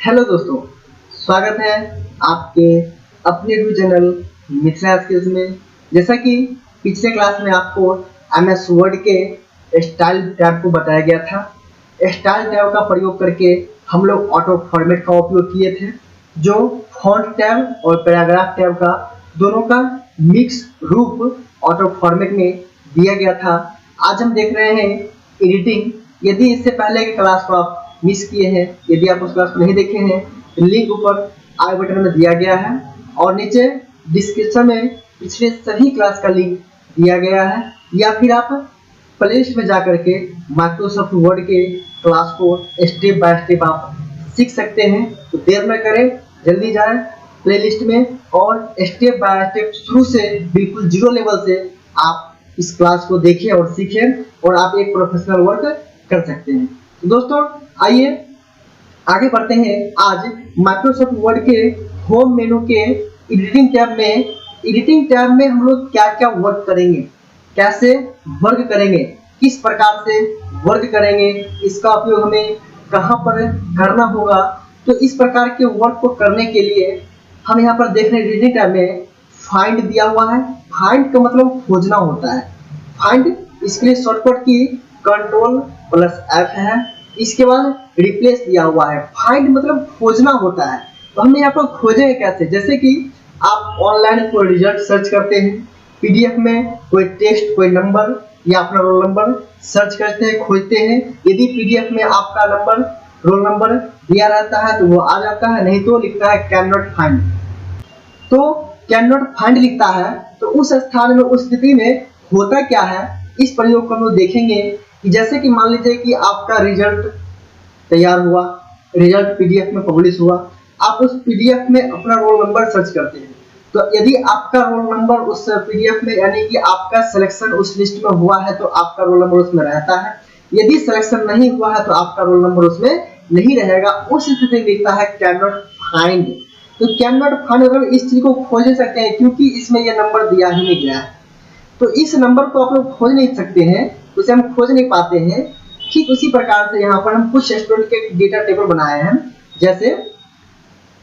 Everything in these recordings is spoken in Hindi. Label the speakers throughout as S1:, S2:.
S1: हेलो दोस्तों, स्वागत है आपके अपने यूट्यूब चैनल मिथिला स्किल्स में। जैसा कि पिछले क्लास में आपको MS वर्ड के स्टाइल टैब को बताया गया था। स्टाइल टैब का प्रयोग करके हम लोग ऑटो फॉर्मेट का उपयोग किए थे, जो फॉन्ट टैब और पैराग्राफ टैब का दोनों का मिक्स रूप ऑटो फॉर्मेट में दिया गया था। आज हम देख रहे हैं एडिटिंग। यदि इससे पहले की क्लास को आप मिस किए हैं, यदि आप उस क्लास को नहीं देखे हैं तो लिंक ऊपर आई बटन में दिया गया है और नीचे डिस्क्रिप्शन में पिछले सभी क्लास का लिंक दिया गया है, या फिर आप प्लेलिस्ट में जाकर के माइक्रोसॉफ्ट वर्ड के क्लास को स्टेप बाय स्टेप आप सीख सकते हैं। तो देर न करें, जल्दी जाएं प्लेलिस्ट में और स्टेप बाय स्टेप शुरू से बिल्कुल जीरो लेवल से आप इस क्लास को देखें और सीखें और आप एक प्रोफेशनल वर्क कर सकते हैं। तो दोस्तों आइए आगे बढ़ते हैं। आज माइक्रोसॉफ्ट वर्ड के होम मेनू के एडिटिंग टैब में हम लोग क्या क्या वर्क करेंगे, कैसे वर्क करेंगे, किस प्रकार से वर्क करेंगे, इसका उपयोग हमें कहां पर करना होगा। तो इस प्रकार के वर्क को करने के लिए हम यहाँ पर देख रहे हैं एडिटिंग टैब में फाइंड दिया हुआ है। फाइंड का मतलब खोजना होता है। फाइंड इसके लिए शॉर्टकट की Ctrl+F है। इसके बाद रिप्लेस दिया हुआ है। फाइंड मतलब खोजना होता है। तो हम यहाँ पर खोजेंगे कैसे, जैसे कि आप ऑनलाइन कोई रिजल्ट सर्च करते हैं, PDF में कोई टेस्ट, कोई नंबर या अपना रोल नंबर सर्च करते हैं, खोजते हैं। यदि PDF में आपका नंबर, रोल नंबर दिया रहता है तो वो आ जाता है, नहीं तो लिखता है कैन नॉट फाइंड। तो कैन नॉट फाइंड लिखता है तो उस स्थान में, उस स्थिति में होता क्या है, इस प्रयोग को हम लोग देखेंगे। कि जैसे कि मान लीजिए कि आपका रिजल्ट तैयार हुआ, रिजल्ट PDF में पब्लिश हुआ, आप उस PDF में अपना रोल नंबर सर्च करते हैं। तो यदि आपका रोल नंबर उस PDF में, यानी कि आपका सिलेक्शन उस लिस्ट में हुआ है तो आपका रोल नंबर उसमें रहता है। यदि सिलेक्शन नहीं हुआ है तो आपका रोल नंबर उसमें नहीं रहेगा। उस स्थिति में लिखता है कैन नॉट फाइंड। तो कैन नॉट फाइंड अगर इस चीज को खोज नहीं सकते हैं, क्योंकि इसमें यह नंबर दिया ही नहीं गया है, तो इस नंबर को आप लोग खोज नहीं सकते हैं, उसे हम खोज नहीं पाते हैं। ठीक उसी प्रकार से यहाँ पर हम कुछ स्टूडेंट के डेटा टेबल बनाए हैं। जैसे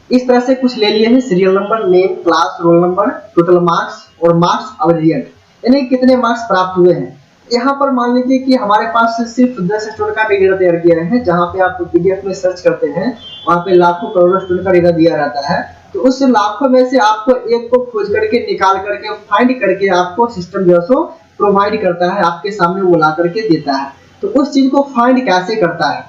S1: इस तरह से कुछ ले लिए हैं, serial number, name, class, roll number, total marks और मार्क्स और रिजल्ट, यानी कितने मार्क्स प्राप्त हुए हैं। यहाँ पर मान लीजिए कि हमारे पास सिर्फ 10 स्टूडेंट का डेटा तैयार किया है। जहाँ पे आप PDF में सर्च करते हैं वहाँ पे लाखों करोड़ों स्टूडेंट का डेटा दिया रहता है। तो उस लाखों में से आपको एक को खोज करके, निकाल करके, फाइंड करके आपको सिस्टम जो है सो प्रोवाइड करता है, आपके सामने वो ला करके देता है। तो उस चीज को फाइंड कैसे करता है,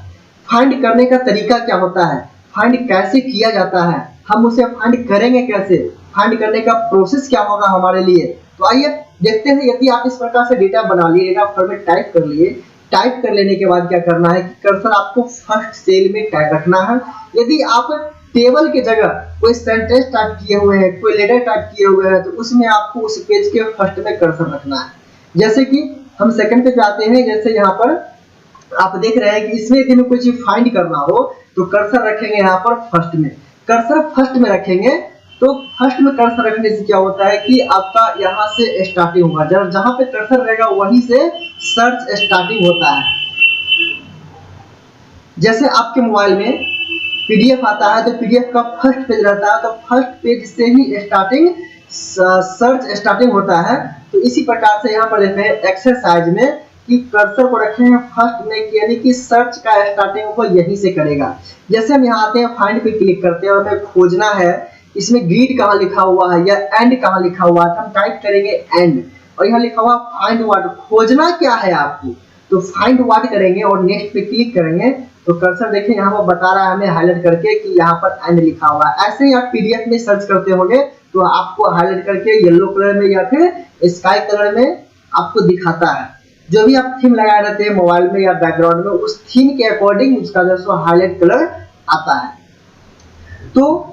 S1: फाइंड करने का तरीका क्या होता है, फाइंड कैसे किया जाता है, हम उसे फाइंड करेंगे कैसे, फाइंड करने का प्रोसेस क्या होगा हमारे लिए। तो आइए देखते हैं। यदि आप इस प्रकार से डेटा बना लिए, डेटा फॉर्मेट टाइप कर लिए, टाइप कर लेने के बाद क्या करना है कि कर्सर आपको फर्स्ट सेल में टाइप रखना है। यदि आप टेबल की जगह कोई सेंटेंस टाइप किए हुए हैं, कोई लेटर टाइप किए हुए हैं, तो उसमें आपको उस पेज के फर्स्ट में कर्सर रखना है। जैसे कि हम सेकंड पे जाते हैं, जैसे यहाँ पर आप देख रहे हैं कि इसमें यदि कोई चीज फाइंड करना हो तो कर्सर रखेंगे यहाँ पर फर्स्ट में। कर्सर फर्स्ट में रखेंगे तो फर्स्ट में कर्सर रखने से क्या होता है कि आपका यहाँ से स्टार्टिंग होगा, जहाँ पे कर्सर रहेगा वहीं से सर्च स्टार्टिंग होता है। जैसे आपके मोबाइल में PDF आता है तो PDF का फर्स्ट पेज रहता है, तो फर्स्ट पेज से ही स्टार्टिंग सर्च स्टार्टिंग होता है। तो इसी प्रकार से यहाँ पर देखते हैं एक्सरसाइज में कि कर्सर को रखे हैं फर्स्ट में, यानी कि सर्च का स्टार्टिंग को यहीं से करेगा। जैसे हम यहाँ आते हैं, फाइंड पे क्लिक करते हैं और हमें खोजना है इसमें ग्रीड कहाँ लिखा हुआ है या एंड कहाँ लिखा हुआ है, तो हम टाइप करेंगे एंड, और यहाँ लिखा हुआ फाइंड व्हाट, खोजना क्या है आपको, तो फाइंड व्हाट करेंगे और नेक्स्ट पे क्लिक करेंगे तो कर्सर देखिए यहाँ पर बता रहा है हमें हाईलाइट करके कि यहाँ पर एंड लिखा हुआ है। ऐसे ही आप PDF में सर्च करते होंगे तो आपको हाईलाइट करके येलो कलर में या फिर स्काई कलर में आपको दिखाता है। जो भी आप थीम लगाए रहते हैं मोबाइल में या बैकग्राउंड में, उस थीम के अकॉर्डिंग उसका जो सो हाईलाइट कलर आता है। तो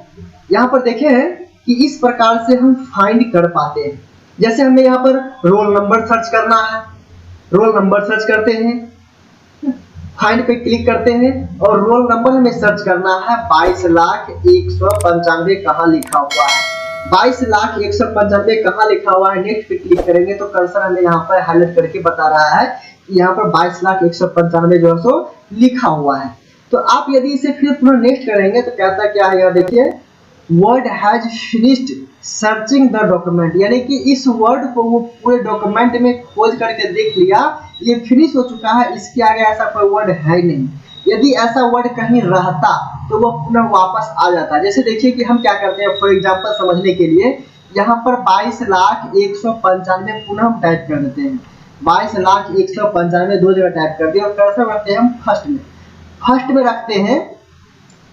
S1: यहाँ पर देखे हैं कि इस प्रकार से हम फाइंड कर पाते हैं। जैसे हमें यहाँ पर रोल नंबर सर्च करना है, रोल नंबर सर्च करते हैं, फाइंड पे क्लिक करते हैं और रोल नंबर में सर्च करना है 22,195 कहाँ लिखा हुआ है, 22,195 कहाँ लिखा हुआ है। नेक्स्ट पे क्लिक करेंगे तो कर्सर हमें यहाँ पर हाईलाइट करके बता रहा है कि यहाँ पर 22,195 जो है सो लिखा हुआ है। तो आप यदि इसे फिर पुनः नेक्स्ट करेंगे तो कहता क्या है, यहाँ देखिए word has finished searching the document, यानी कि इस वर्ड को वो पूरे डॉक्यूमेंट में खोज करके देख लिया, ये फिनिश हो चुका है, इसके आगे ऐसा कोई वर्ड है ही नहीं। यदि ऐसा वर्ड कहीं रहता तो वो पुनः वापस आ जाता। जैसे देखिए कि हम क्या करते हैं, फॉर एग्जांपल समझने के लिए यहाँ पर 22,195 पुनः हम टाइप कर देते हैं, 22,195 दो जगह टाइप कर दिया और कर्सर रखते हैं हम फर्स्ट में रखते हैं।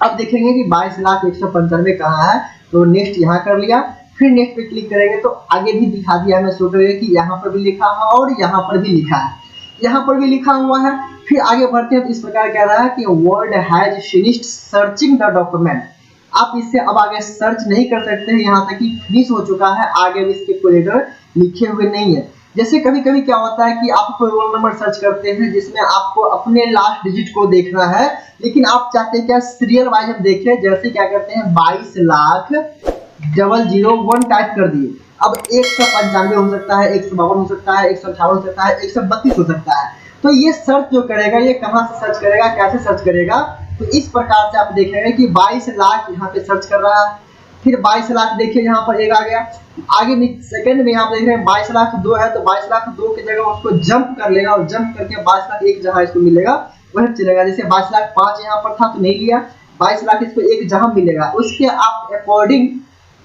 S1: अब देखेंगे कि 22,195 कहाँ है, तो नेक्स्ट यहाँ कर लिया, फिर नेक्स्ट पे क्लिक करेंगे तो आगे भी दिखा दिया हमें, शो करेगा कि यहाँ पर भी लिखा है और यहाँ पर भी लिखा है, यहाँ पर भी लिखा हुआ है। फिर आगे बढ़ते हैं तो इस प्रकार कह रहा है कि word has finished searching the document. आप इससे अब आगे सर्च नहीं कर सकते हैं, यहाँ तक कि फिनिश हो चुका है, आगे भी इसके कोई लेटर लिखे हुए नहीं है। जैसे कभी कभी क्या होता है कि आप कोई रोल नंबर सर्च करते हैं जिसमें आपको अपने लास्ट डिजिट को देखना है, लेकिन आप चाहते हैं क्या सीरियल वाइज हम देखें। जैसे क्या करते हैं 22,001 टाइप कर दिए, अब 195 हो सकता है, 152 हो सकता है, 158 हो सकता है, 132 हो सकता है। तो ये सर्च जो करेगा ये कहाँ से सर्च करेगा, कैसे सर्च करेगा, तो इस प्रकार से आप देखेंगे कि 22 लाख यहाँ पे सर्च कर रहा है, फिर 22 लाख देखिए यहाँ पर एक आ गया, आगे सेकंड में यहाँ पे देख रहे हैं 22 लाख 2 है, तो 22 लाख 2 की जगह उसको जंप कर लेगा और जंप करके 22 लाख 1 जहाँ इसको मिलेगा वह चलेगा। जैसे 22 लाख 5 यहाँ पर था तो नहीं लिया, 22 लाख इसको 1 जहाँ मिलेगा उसके आप अकॉर्डिंग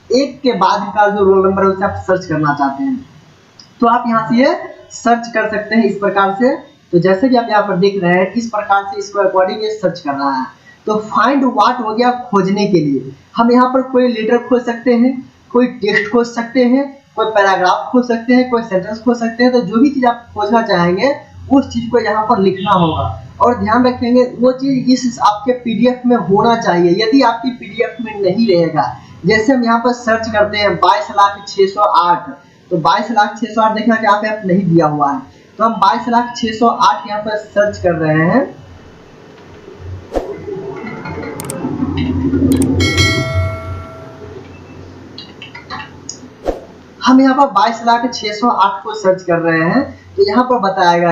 S1: एक के बाद का जो रोल नंबर है उसे आप सर्च करना चाहते हैं तो आप यहाँ से ये सर्च कर सकते हैं इस प्रकार से। तो जैसे कि आप यहाँ पर देख रहे हैं इस प्रकार से इसको अकॉर्डिंग ये सर्च कर रहा है। तो फाइंड व्हाट हो गया खोजने के लिए, हम यहाँ पर कोई लेटर खोज सकते हैं, कोई टेक्स्ट खोज सकते हैं, कोई पैराग्राफ खोज सकते हैं, कोई सेंटेंस खोज सकते हैं। तो जो भी चीज आप खोजना चाहेंगे उस चीज को यहाँ पर लिखना होगा और ध्यान रखेंगे वो चीज इस आपके पीडीएफ में होना चाहिए। यदि आपकी पीडीएफ में नहीं रहेगा, जैसे हम यहाँ पर सर्च करते हैं 22,608, तो 22,608 देखना कि यहाँ पे नहीं दिया हुआ है, तो हम 22,608 यहाँ पर सर्च कर रहे हैं। हम यहाँ पर 22,608 को सर्च कर रहे हैं तो यहाँ पर बताएगा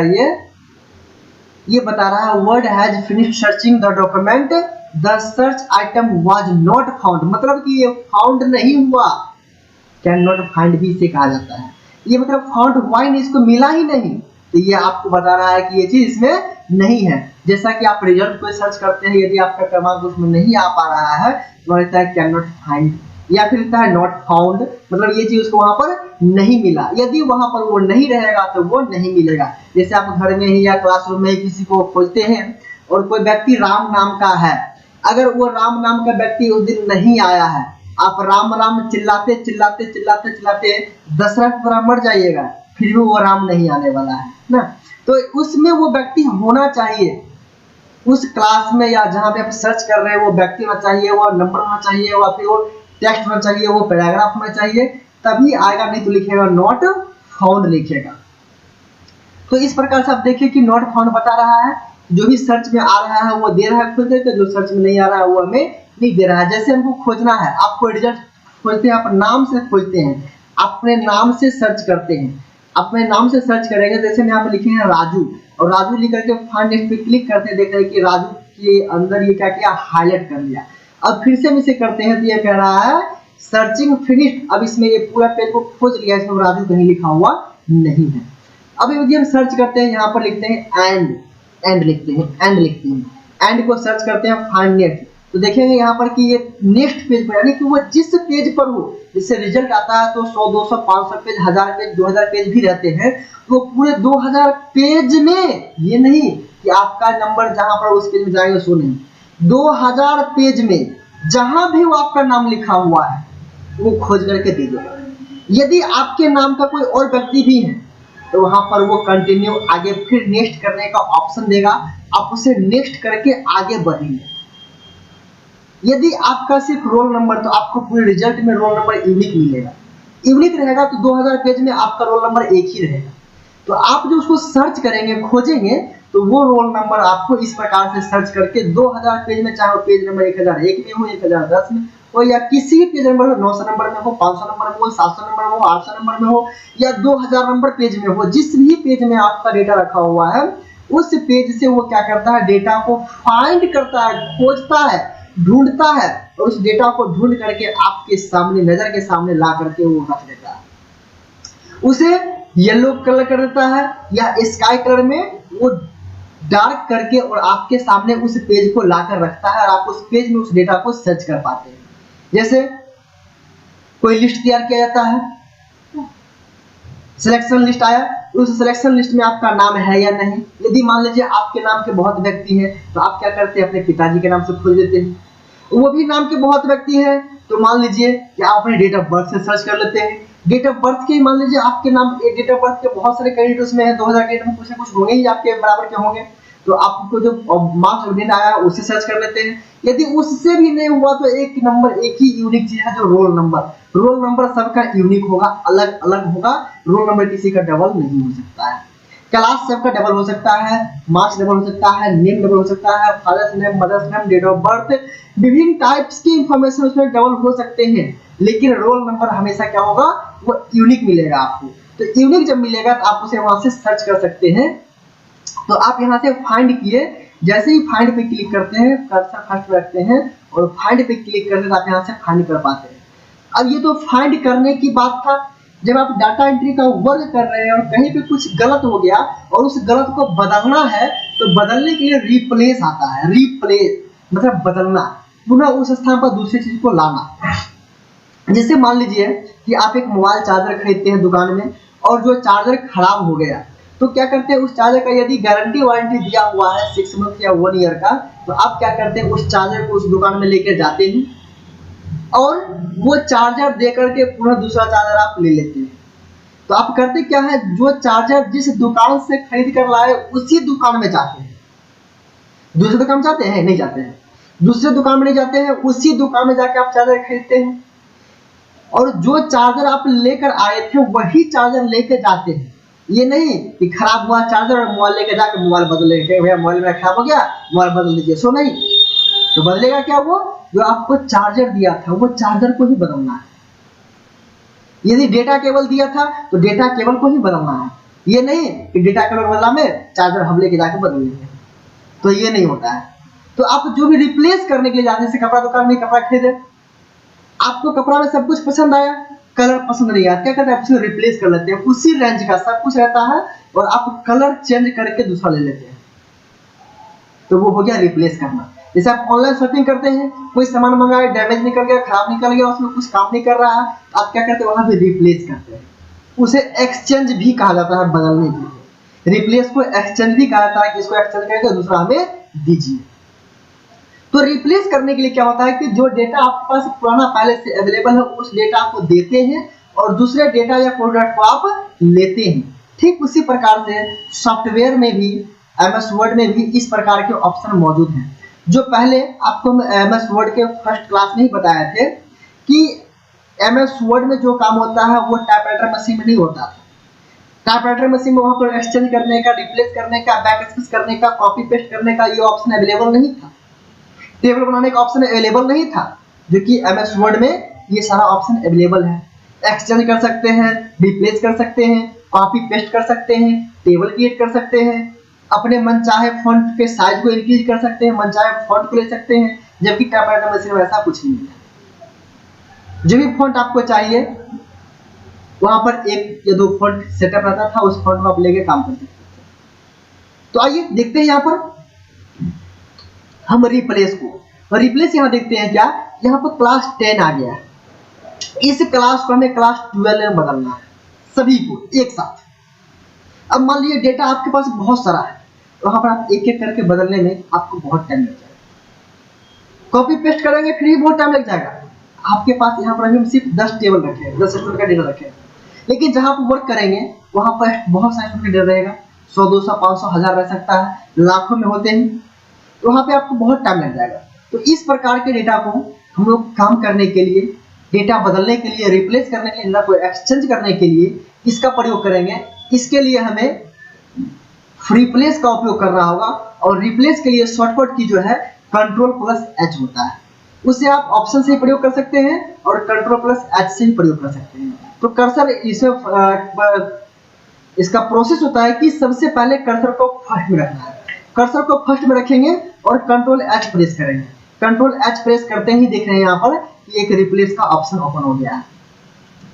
S1: ये बता रहा है word has finished searching the document, the search item was not found, मतलब कि ये फाउंड नहीं हुआ, कैन नॉट फाइंड भी इसे कहा जाता है। ये मतलब फाउंड हुआ ही नहीं, इसको मिला ही नहीं, तो ये आपको बता रहा है कि ये चीज इसमें नहीं है। जैसा कि आप रिजल्ट को सर्च करते हैं, यदि आपका क्रमांक उसमें नहीं आ पा रहा है तो लिखता है कैन नॉट फाइंड या फिर लिखता है नॉट फाउंड, मतलब ये चीज उसको वहां पर नहीं मिला। यदि वहां पर वो नहीं रहेगा तो वो नहीं मिलेगा। जैसे आप घर में ही या क्लासरूम में किसी को खोजते हैं और कोई व्यक्ति राम नाम का है, अगर वो राम नाम का व्यक्ति उस दिन नहीं आया है, आप राम राम चिल्लाते चिल्लाते चिल्लाते चिल्लाते दशरथ पर मर जाइएगा, फिर भी वो राम नहीं आने वाला है ना। तो उसमें वो व्यक्ति होना चाहिए, उस क्लास में या जहां पे आप सर्च कर रहे हैं वो व्यक्ति होना चाहिए, वो नंबर होना चाहिए, वो फिर वो टेक्स्ट होना चाहिए, वो पैराग्राफ होना चाहिए, तभी आएगा, नहीं तो लिखेगा नॉट फाउंड लिखेगा। तो इस प्रकार से आप देखिए कि नॉट फाउंड बता रहा है, जो भी सर्च में आ रहा है वो दे रहा है खुद करके, जो सर्च में नहीं आ रहा है वो हमें नहीं दे रहा है। जैसे हमको खोजना है, आपको रिजल्ट खोजते हैं, आप नाम से खोजते हैं, अपने नाम से सर्च करते हैं, अपने नाम से सर्च करेंगे। जैसे हम यहाँ पर लिखे हैं राजू, और राजू लिख करके फाइंड नेक्स्ट पे क्लिक करते हैं, देख रहे हैं कि राजू के अंदर ये क्या किया, हाईलाइट कर लिया। अब फिर से हम इसे करते हैं तो ये कह रहा है सर्चिंग फिनिश्ड, अब इसमें ये पूरा पेज को खोज लिया, इसमें राजू कहीं लिखा हुआ नहीं है। अब यदि हम सर्च करते हैं, यहाँ पर लिखते हैं एंड लिखते हैं, एंड को सर्च करते हैं फाइंड नेक्स्ट, तो देखेंगे यहाँ पर कि ये नेक्स्ट पेज पर, यानी कि वो जिस पेज पर हो, जिससे रिजल्ट आता है तो 100 200 500 पेज, 1000 पेज, 2000 पेज भी रहते हैं, तो पूरे 2000 पेज में, ये नहीं कि आपका नंबर जहां पर उस पेज में जाएगा सो नहीं, 2000 पेज में जहां भी वो आपका नाम लिखा हुआ है वो खोज करके दीजिएगा। यदि आपके नाम का कोई और व्यक्ति भी है तो वहां पर वो कंटिन्यू आगे फिर नेक्स्ट करने का ऑप्शन देगा, आप उसे नेक्स्ट करके आगे बढ़ेंगे। यदि आपका सिर्फ रोल नंबर, तो आपको पूरे रिजल्ट में रोल नंबर यूनिक मिलेगा, यूनिक रहेगा तो 2000 पेज में आपका रोल नंबर एक ही रहेगा। तो आप जो उसको सर्च करेंगे, खोजेंगे, तो वो रोल नंबर आपको इस प्रकार से सर्च करके 2000 पेज में, चाहे वो पेज नंबर 1001 में हो, 1010 में हो, या किसी भी पेज नंबर 900 नंबर में हो, 500 नंबर में हो, 700 नंबर में हो, 800 नंबर में हो, या 2000 नंबर पेज में हो, जिस भी पेज में आपका डेटा रखा हुआ है उस पेज से वो क्या करता है, डेटा को फाइंड करता है, खोजता है, ढूंढता है, और उस डेटा को ढूंढ करके आपके सामने, नजर के सामने ला करके वो रख देता है। उसे येलो कलर कर देता है या स्काई कलर में वो डार्क करके और आपके सामने उस पेज को लाकर रखता है, और आप उस पेज में उस डेटा को सर्च कर पाते हैं। जैसे कोई लिस्ट तैयार किया जाता है, सिलेक्शन लिस्ट आया, उस सिलेक्शन लिस्ट में आपका नाम है या नहीं। यदि मान लीजिए आपके नाम के बहुत व्यक्ति हैं, तो आप क्या करते हैं, अपने पिताजी के नाम से खोज लेते हैं। वो भी नाम के बहुत व्यक्ति हैं, तो मान लीजिए कि आप अपने डेट ऑफ बर्थ से सर्च कर लेते हैं। डेट ऑफ बर्थ के मान लीजिए आपके नाम, डेट ऑफ बर्थ के बहुत सारे कैंडिडेट उसमें है, 2008 में कुछ ना कुछ होंगे ही आपके बराबर के होंगे, तो आपको जो मार्क्स ऑफ आया उसे सर्च कर लेते हैं। यदि उससे भी नहीं हुआ तो एक नंबर, एक ही यूनिक चीज है जो रोल नंबर। रोल नंबर सबका यूनिक होगा, अलग अलग होगा, रोल नंबर किसी का डबल नहीं हो सकता है। क्लास सबका डबल हो सकता है, मार्क्स डबल हो सकता है, नेम डबल हो सकता है, father's name, mother's name, date of birth, विभिन्न टाइप्स की इंफॉर्मेशन उसमें डबल हो सकते हैं, लेकिन रोल नंबर हमेशा क्या होगा, वो यूनिक मिलेगा आपको। तो यूनिक जब मिलेगा तो आप उसे वहां से सर्च कर सकते हैं। तो आप यहाँ से फाइंड किए, जैसे ही फाइंड पे क्लिक करते हैं, कर्सर फर्स्ट रखते हैं और फाइंड पे क्लिक करते हैं, तो आप यहाँ से फाइंड कर पाते हैं। अब ये तो फाइंड करने की बात था। जब आप डाटा एंट्री का वर्क कर रहे हैं और कहीं पे कुछ गलत हो गया और उस गलत को बदलना है, तो बदलने के लिए रिप्लेस आता है। रिप्लेस मतलब बदलना, पुनः उस स्थान पर दूसरी चीज को लाना। जैसे मान लीजिए कि आप एक मोबाइल चार्जर खरीदते हैं दुकान में, और जो चार्जर खराब हो गया, तो क्या करते हैं, उस चार्जर का यदि गारंटी वारंटी दिया हुआ है 6 मंथ या 1 ईयर का, तो आप क्या करते हैं, उस चार्जर को उस दुकान में लेकर जाते हैं और वो चार्जर दे करके पुनः दूसरा चार्जर आप ले लेते हैं। तो आप करते क्या है, जो चार्जर जिस दुकान से खरीद कर लाए उसी दुकान में जाते हैं। दूसरे दुकान जाते हैं? नहीं जाते हैं। दूसरे दुकान में नहीं जाते हैं, उसी दुकान में जाके आप चार्जर खरीदते हैं, और जो चार्जर आप लेकर आए थे वही चार्जर लेकर जाते हैं। ये नहीं कि खराब हुआ चार्जर और मोबाइल लेकर जाकर मोबाइल बदल लेंगे, भैया मोबाइल मेरा खराब हो गया, मोबाइल बदल दीजिए। सो नहीं, तो बदलेगा क्या, वो जो आपको चार्जर दिया था वो चार्जर को ही बदलना है। यदि डेटा केबल दिया था तो डेटा केबल को ही बदलना है। ये नहीं कि डेटा केबल बदला में चार्जर हम लेके जाके बदल लेंगे, तो ये नहीं होता है। तो आप जो भी रिप्लेस करने के लिए जाते हैं, जैसे कपड़ा दुकान में कपड़ा खरीदे, आपको कपड़ा में सब कुछ पसंद आया, कलर पसंद नहीं आया, क्या करते हैं, उसे रिप्लेस कर लेते हैं। उसी रेंज का सब कुछ रहता है और आप कलर चेंज करके दूसरा ले लेते हैं, तो वो हो गया रिप्लेस करना। जैसे आप ऑनलाइन शॉपिंग करते हैं, कोई सामान मंगाए, डैमेज निकल गया, खराब निकल गया, उसमें कुछ काम नहीं कर रहा है, तो आप क्या करते हैं, वहां पे रिप्लेस करते हैं। उसे एक्सचेंज भी कहा जाता है, बदलने के लिए। रिप्लेस को एक्सचेंज भी कहा जाता है कि इसको एक्सचेंज करके दूसरा हमें दीजिए। तो रिप्लेस करने के लिए क्या होता है कि जो डेटा आपके पास पुराना पहले से अवेलेबल है, उस डेटा को देते हैं और दूसरे डेटा या प्रोडक्ट को आप लेते हैं। ठीक उसी प्रकार से सॉफ्टवेयर में भी, MS वर्ड में भी इस प्रकार के ऑप्शन मौजूद हैं, जो पहले आपको MS वर्ड के फर्स्ट क्लास में ही बताए थे कि MS वर्ड में जो काम होता है वो टाइपराइटर मशीन में नहीं होता। टाइपराइटर मशीन में वहां पर एक्सचेंज करने का, रिप्लेस करने का, बैक स्पेस करने का, कॉपी पेस्ट करने का ये ऑप्शन अवेलेबल नहीं था। टेबल बनाने का ऑप्शन अवेलेबल नहीं था, जो कि MS वर्ड में ये सारा ऑप्शन अवेलेबल है। एक्सचेंज कर सकते हैं, रिप्लेस कर सकते हैं, कॉपी पेस्ट कर सकते हैं, टेबल क्रिएट कर सकते हैं, अपने मनचाहे फॉन्ट के साइज को इंक्रीज कर सकते हैं, मनचाहे फॉन्ट को ले सकते हैं, जबकि टाइपराइटर मशीन में ऐसा कुछ नहीं है। जो भी फॉन्ट आपको चाहिए वहां पर 1 या 2 फॉन्ट सेटअप रहता था, उस फॉन्ट को आप लेके काम कर सकते थे। तो आइए देखते हैं यहाँ पर हम रिप्लेस को, और रिप्लेस यहाँ देखते हैं क्या, यहाँ पर क्लास 10 आ गया है। इस क्लास को हमें क्लास 12 में बदलना है, सभी को एक साथ। अब मान लीजिए डेटा आपके पास बहुत सारा है, तो वहां पर आप एक एक करके बदलने में आपको बहुत टाइम लग जाएगा। कॉपी पेस्ट करेंगे फिर भी बहुत टाइम लग जाएगा। आपके पास यहाँ पर हम सिर्फ 10 टेबल रखे हैं, 10 स्टूडेंट का डेटा रखे हैं, लेकिन जहां आप वर्क करेंगे वहां पर बहुत सारे स्टूडेंट का डेटा रहेगा, 100, 200, 500, 1000 रह सकता है, लाखों में होते हैं, तो वहां पे आपको बहुत टाइम लग जाएगा। तो इस प्रकार के डेटा को हम लोग काम करने के लिए, डेटा बदलने के लिए, रिप्लेस करने के लिए, ना कोई एक्सचेंज करने के लिए इसका प्रयोग करेंगे। इसके लिए हमें रिप्लेस का उपयोग करना होगा, और रिप्लेस के लिए शॉर्टकट की जो है Ctrl+H होता है, उसे आप ऑप्शन से ही प्रयोग कर सकते हैं और Ctrl+H से ही प्रयोग कर सकते हैं। तो कर्सर इसे इसका प्रोसेस होता है कि सबसे पहले कर्सर को फर्स्ट में रखना है, कर्सर को फर्स्ट में रखेंगे और कंट्रोल एच प्रेस करेंगे। कंट्रोल एच प्रेस करते ही देख रहे हैं यहाँ पर कि एक रिप्लेस का ऑप्शन ओपन हो गया है।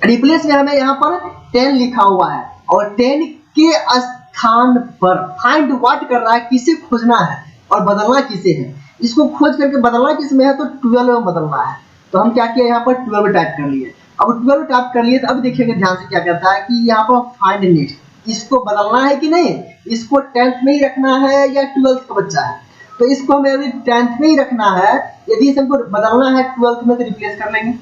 S1: रिप्लेस में हमें यहाँ पर 10 लिखा हुआ है और 10 के स्थान पर फाइंड व्हाट कर रहा है, किसे खोजना है और बदलना किसे है। इसको खोज करके बदलना किस में है, तो 12 में बदलना है। तो हम क्या किया, यहाँ पर 12 टाइप कर लिए। अब 12 टाइप कर लिए तो अब देखिएगा ध्यान से क्या करता है कि यहाँ पर फाइंड नेक्स्ट, इसको बदलना है कि नहीं, इसको 10th में ही रखना है या 12th का बच्चा है, तो इसको हमें अभी 10th में ही रखना है। यदि इसे हमको बदलना है 12th में तो रिप्लेस कर लेंगे।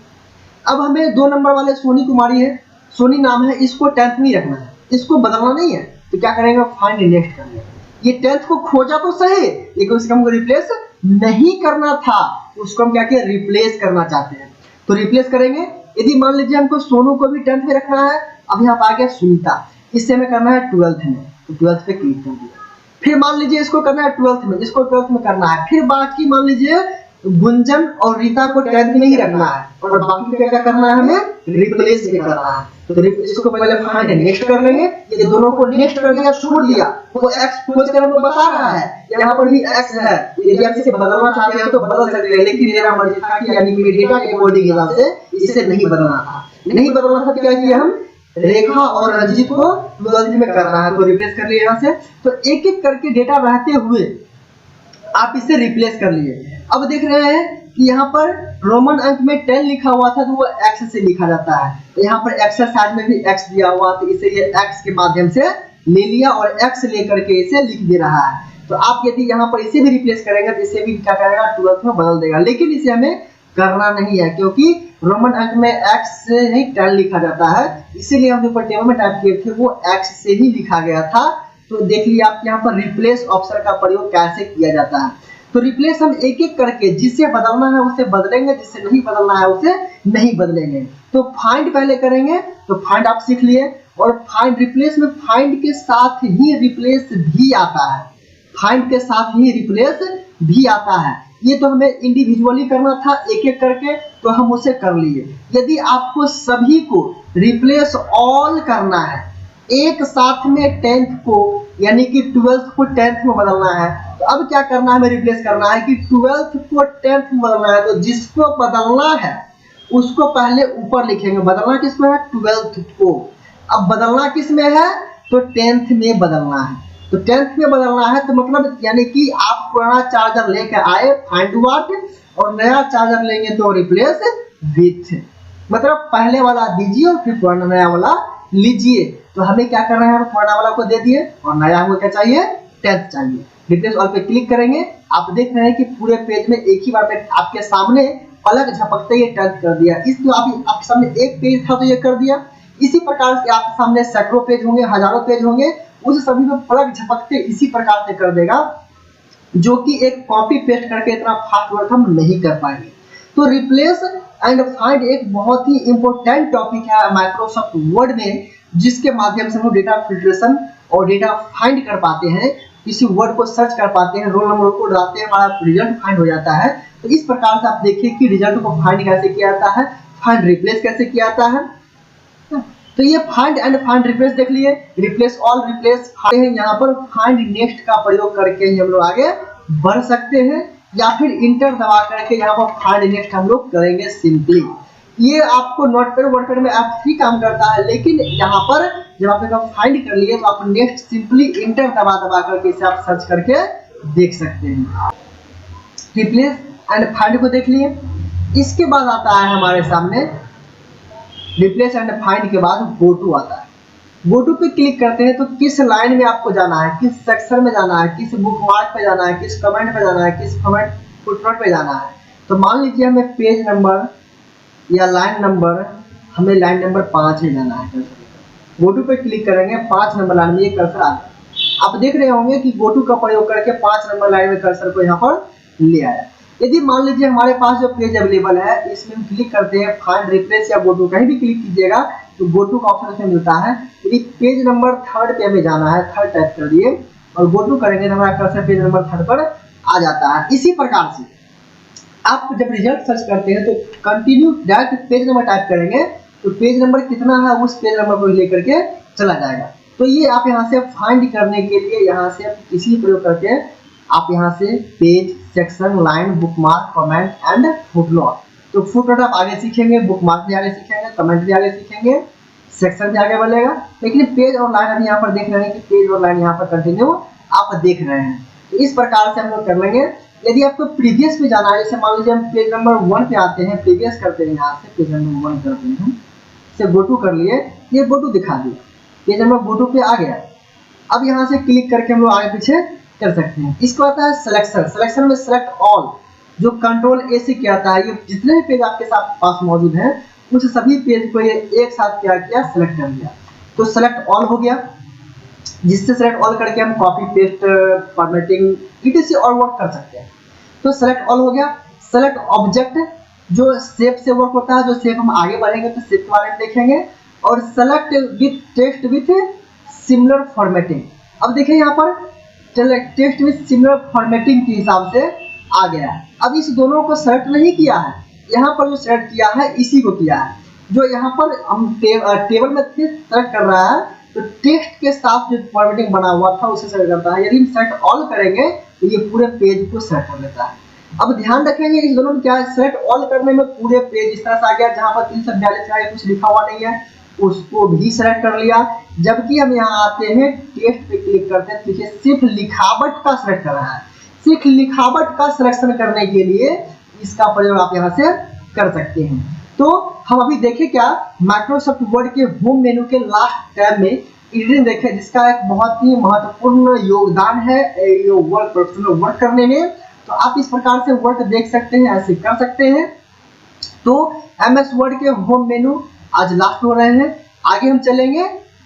S1: अब हमें 2 नंबर वाले सोनी कुमारी है, सोनी नाम है, इसको 10th में ही रखना है, इसको बदलना नहीं है, तो क्या करेंगे, फाइंड नेक्स्ट करेंगे। ये 10th को खोजा तो सही, लेकिन उसको हमको रिप्लेस नहीं करना था, उसको हम क्या किया, रिप्लेस करना चाहते हैं, तो रिप्लेस करेंगे। यदि मान लीजिए हमको सोनू को भी 10th में रखना है, अब यहाँ पर आ गया सुनीता, इससे हमें करना है 12th में, तो 12th पे क्लिक कर दिया। फिर मान लीजिए इसको करना है 12th में, इसको 12th में करना है। फिर बाकी मान लीजिए गुंजन और रीता को 10th में ही रखना है और बाकी क्या क्या करना है, हमें रिप्लेस भी करना है। तो इसको पहले फाइंड नेक्स्ट कर लेंगे। ये दोनों को नेक्स्ट कर दिया, छोड़ दिया, वो एक्स खोज कर हमको बता रहा है, यहाँ पर भी एक्स है। यदि आप इसे बदलना चाहते हैं तो बदल सकते हैं, लेकिन मेरा मर्जी था कि यानी कि डेटा के अकॉर्डिंग हिसाब से इसे नहीं बदलना था। नहीं बदलना था, क्या किया हम, रेखा और रंजीत को 12th में करना है, तो रिप्लेस कर लिए यहाँ से। तो एक एक करके डेटा रहते हुए आप इसे रिप्लेस कर लिए। अब देख रहे हैं कि यहाँ पर रोमन अंक में 10 लिखा हुआ था, तो वो एक्स से लिखा जाता है। तो यहाँ पर एक्सरसाइज में भी एक्स दिया हुआ, तो इसे ये एक्स के माध्यम से ले लिया और एक्स लेकर के इसे लिख दे रहा है। तो आप यदि यहाँ पर इसे भी रिप्लेस करेंगे तो इसे भी क्या करेगा, 12th में बदल देगा। लेकिन इसे हमें करना नहीं है, क्योंकि रोमन अंक में एक्स से ही 10 लिखा जाता है, इसीलिए हम जो टेबल में टाइप किए थे वो एक्स से ही लिखा गया था। तो देख लिया आप यहाँ पर रिप्लेस ऑप्शन का प्रयोग कैसे किया जाता है। तो रिप्लेस हम एक एक करके, जिसे बदलना है उसे बदलेंगे, जिसे नहीं बदलना है उसे नहीं बदलेंगे। तो फाइंड पहले करेंगे, तो फाइंड आप सीख लिए, और फाइंड रिप्लेस में फाइंड के साथ ही रिप्लेस भी आता है, फाइंड के साथ ही रिप्लेस भी आता है। ये तो हमें इंडिविजुअली करना था एक एक करके, तो हम उसे कर लिए। यदि आपको सभी को रिप्लेस ऑल करना है, एक साथ में 10th को यानी कि 12th को 10th में बदलना है, तो अब क्या करना है, हमें रिप्लेस करना है कि 12th को 10th में बदलना है। तो जिसको बदलना है उसको पहले ऊपर लिखेंगे, बदलना किसको है, 12th को। अब बदलना किस में है, तो 10th में बदलना है। तो 10th में बदलना है, तो मतलब यानी कि आप पुराना चार्जर लेकर आए फाइंड व्हाट, और नया चार्जर लेंगे तो रिप्लेस विथ, मतलब पहले वाला दीजिए और फिर पुराना नया वाला लीजिए। तो हमें क्या करना है, पुराना वाला को दे दिए और नया हमको क्या चाहिए, 10th चाहिए। रिप्लेस ऑल पे क्लिक करेंगे, आप देख रहे हैं कि पूरे पेज में एक ही बार में आपके सामने पलक झपकते ये 10th कर दिया। इस तो आपके सामने एक पेज था तो ये कर दिया। इसी प्रकार से आपके सामने सैकड़ों पेज होंगे, हजारों पेज होंगे, उस सभी में पलक झपकते इसी प्रकार से कर देगा, जो कि एक कॉपी पेस्ट करके इतना फास्ट वर्क हम नहीं कर पाएंगे। तो रिप्लेस एंड फाइंड एक बहुत ही इंपॉर्टेंट टॉपिक है माइक्रोसॉफ्ट वर्ड में, जिसके माध्यम से हम डेटा फिल्ट्रेशन और डेटा फाइंड कर पाते हैं, किसी वर्ड को सर्च कर पाते हैं, रोल नंबर को डालते हैं, हमारा रिजल्ट फाइंड हो जाता है। तो इस प्रकार से आप देखिए कि रिजल्ट को फाइंड कैसे किया जाता है, फाइंड रिप्लेस कैसे किया जाता है। तो ये फाइंड एंड फाइंड रिप्लेस देख लिए, रिप्लेस ऑल, रिप्लेस फाइंड, यहाँ पर फाइंड नेक्स्ट का प्रयोग करके ही हम लोग आगे बढ़ सकते हैं, या फिर इंटर दबा करके यहाँ पर फाइंड नेक्स्ट हम लोग करेंगे सिंपली। ये आपको नोटपैड वर्डपैड में F3 काम करता है, लेकिन यहाँ पर जब आपने फाइंड कर लिए तो आप नेक्स्ट सिंपली इंटर दबा दबा करके इसे आप सर्च करके देख सकते हैं। रिप्लेस एंड फाइंड को देख लिए। इसके बाद आता है हमारे सामने रिप्लेस एंड फाइंड के बाद गो टू आता है। गो टू पे क्लिक करते हैं तो किस लाइन में आपको जाना है, किस सेक्शन में जाना है, किस बुकमार्क पे जाना है, किस कमेंट पे जाना है, किस कमेंट फुटनोट पे जाना है। तो मान लीजिए हमें पेज नंबर या लाइन नंबर, हमें लाइन नंबर 5 में जाना है। गो टू पे क्लिक करेंगे, 5 नंबर लाइन में ये कर्सर आ गया। आप देख रहे होंगे कि गो टू का प्रयोग करके 5 नंबर लाइन में कर्सर को यहाँ पर ले आया। यदि मान लीजिए हमारे पास जो पेज अवेलेबल है, इसमें हम क्लिक करते हैं, फाइंड रिप्लेस या गो टू कहीं भी क्लिक कीजिएगा तो गो टू का ऑप्शन से मिलता है। यदि पेज नंबर 3 पे हमें जाना है, 3 टाइप कर दिए और गो टू करेंगे तो हमारा कर्सर पेज नंबर 3 पर आ जाता है। इसी प्रकार से आप जब रिजल्ट सर्च करते हैं तो continue direct page number type करेंगे तो पेज नंबर कितना है उस पेज नंबर को लेकर के चला जाएगा। तो ये आप यहाँ से फाइंड करने के लिए यहाँ से आप किसी प्रयोग करके आप यहाँ से page, section, line, bookmark, comment and footnote. तो फुटनोट आप आगे सीखेंगे, बुकमार्क भी आगे सीखेंगे, कमेंट भी आगे सीखेंगे, सेक्शन भी आगे बढ़ेगा। लेकिन पेज और लाइन अभी यहाँ पर देख रहे हैं कि पेज और लाइन यहाँ पर कंटिन्यू आप देख रहे हैं। तो इस प्रकार से हम लोग कर लेंगे। यदि आपको प्रीवियस पे जाना है, जैसे मान लीजिए हम पेज नंबर 1 पे आते हैं, प्रीवियस करते हैं, यहाँ से पेज नंबर 1 करते हैं, से गो टू कर लिए, ये गो टू दिखा दिया, पेज नंबर गो टू पे आ गया। अब यहाँ से क्लिक करके हम लोग आगे पीछे कर सकते हैं। इसको आता है सिलेक्शन। सिलेक्शन में सेलेक्ट ऑल, जो कंट्रोल ए से क्या आता है, ये जितने भी पेज आपके साथ पास मौजूद हैं उस सभी पेज को ये एक साथ क्या किया, सेलेक्ट कर लिया। तो सेलेक्ट ऑल हो गया, जिससे सेलेक्ट ऑल करके हम कॉपी पेस्ट, फॉर्मेटिंग etc और वर्क कर सकते हैं। तो सेलेक्ट ऑल हो गया। सेलेक्ट ऑब्जेक्ट, जो शेप से वर्क होता है, जो शेप हम आगे बढ़ेंगे तो शेप के बारे में देखेंगे। और select with text with similar formatting. अब देखिए यहाँ पर टेक्स्ट विथ सिमिलर फॉर्मेटिंग के हिसाब से आ गया है। अब इस दोनों को सेलेक्ट नहीं किया है, यहाँ पर जो सेलेक्ट किया है इसी को किया है। जो यहाँ पर हम टेबल में सेलेक्ट कर रहा है, तो टेक्स्ट के साथ जो फॉर्मेटिंग बना हुआ था उसे सेलेक्ट करता है। यदि हम सेलेक्ट ऑल करेंगे तो ये पूरे पेज को सेलेक्ट कर लेता है। अब ध्यान रखेंगे इस दोनों में क्या है, सेलेक्ट ऑल करने में पूरे पेज इस तरह से आ गया, जहाँ पर 342 का कुछ लिखा हुआ नहीं है उसको भी सेलेक्ट कर लिया। जबकि हम यहाँ आते हैं टेक्स्ट पे क्लिक करते हैं, देखिए सिर्फ लिखावट का सेलेक्ट कर रहा है। सिर्फ लिखावट का सिलेक्शन करने के लिए इसका प्रयोग आप यहाँ से कर सकते हैं। तो हम अभी देखें क्या, माइक्रोसॉफ्ट वर्ड के होम मेनू के लास्ट टैब में एडिटिंग देखें, जिसका एक बहुत ही महत्वपूर्ण योगदान है ये वर्क प्रोफेशनल वर्क करने में। तो आप इस प्रकार से वर्क देख सकते हैं, ऐसे कर सकते हैं। तो एमएस वर्ड के होम मेनू आज लास्ट हो रहे हैं। आगे हम चलेंगे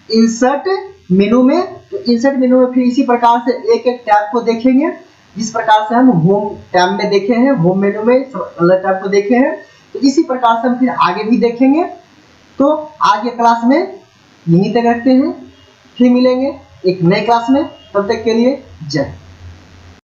S1: इंसर्ट मेनू में। तो इंसर्ट मेनू में फिर इसी प्रकार से एक एक टैब को देखेंगे, जिस प्रकार से हम होम टैब में देखे हैं, होम मेनू में अलग टैब को देखे हैं। तो इसी प्रकार से हम फिर आगे भी देखेंगे। तो आगे क्लास में यहीं तक रखते हैं, फिर मिलेंगे एक नए क्लास में। तब तक के लिए जय।